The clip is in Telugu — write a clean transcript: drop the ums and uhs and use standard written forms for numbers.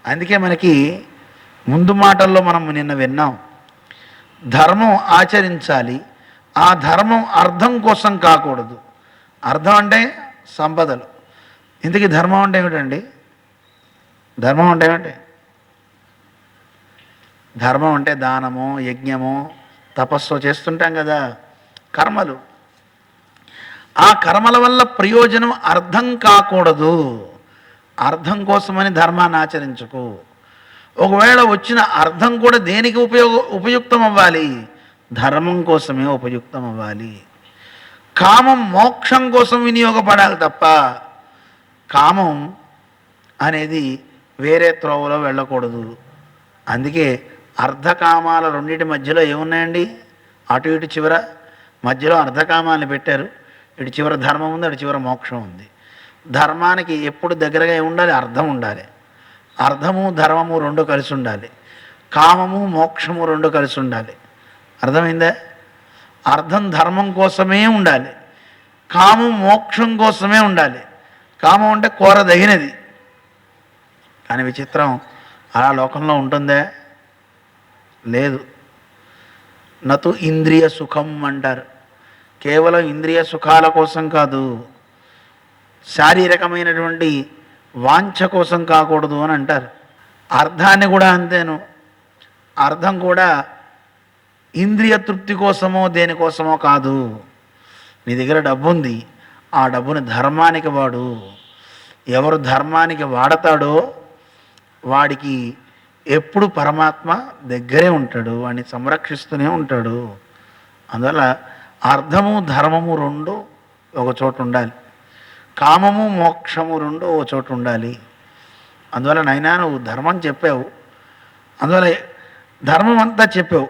అందుకే మనకి ముందు మాటల్లో మనం నిన్న విన్నాం, ధర్మం ఆచరించాలి. ఆ ధర్మం అర్థం కోసం కాకూడదు. అర్థం అంటే సంపదలు. ఇందుకే ధర్మం అంటే ఏమిటండి? ధర్మం అంటే ఏమిటి? ధర్మం అంటే దానము, యజ్ఞము, తపస్సు చేస్తుంటాం కదా, కర్మలు. ఆ కర్మల వల్ల ప్రయోజనం అర్థం కాకూడదు. అర్థం కోసమని ధర్మాన్ని ఆచరించుకో. ఒకవేళ వచ్చిన అర్థం కూడా దేనికి ఉపయుక్తం అవ్వాలి? ధర్మం కోసమే ఉపయుక్తం అవ్వాలి. కామం మోక్షం కోసం వినియోగపడాలి తప్ప కామం అనేది వేరే త్రోవలో వెళ్ళకూడదు. అందుకే అర్ధకామాల రెండింటి మధ్యలో ఏమున్నాయండి? అటు ఇటు చివర మధ్యలో అర్ధకామాలను పెట్టారు. ఇటు చివర ధర్మం ఉంది, అటు చివర మోక్షం ఉంది. ధర్మానికి ఎప్పుడు దగ్గరగా ఉండాలి? అర్థం ఉండాలి. అర్థము ధర్మము రెండు కలిసి ఉండాలి. కామము మోక్షము రెండు కలిసి ఉండాలి. అర్థమైందా? అర్థం ధర్మం కోసమే ఉండాలి, కామం మోక్షం కోసమే ఉండాలి. కామం అంటే కోరదగినది. కానీ విచిత్రం, అలా లోకంలో ఉంటుందే? లేదు. నతు ఇంద్రియ సుఖం అంటారు. కేవలం ఇంద్రియ సుఖాల కోసం కాదు, శారీరకమైనటువంటి వాంఛ కోసం కాకూడదు అని అంటారు. అర్థాన్ని కూడా అంతేను. అర్థం కూడా ఇంద్రియ తృప్తి కోసమో దేనికోసమో కాదు. నీ దగ్గర డబ్బు ఉంది, ఆ డబ్బుని ధర్మానికి వాడు. ఎవరు ధర్మానికి వాడతాడో వాడికి ఎప్పుడు పరమాత్మ దగ్గరే ఉంటాడు, వాడిని సంరక్షిస్తూనే ఉంటాడు. అందువల్ల అర్థము ధర్మము రెండు ఒక చోట ఉండాలి, కామము మోక్షము రెండు ఒక చోట ఉండాలి. అందువల్ల నైనా నువ్వు ధర్మం చెప్పావు, అందువల్ల ధర్మం అంతా చెప్పావు,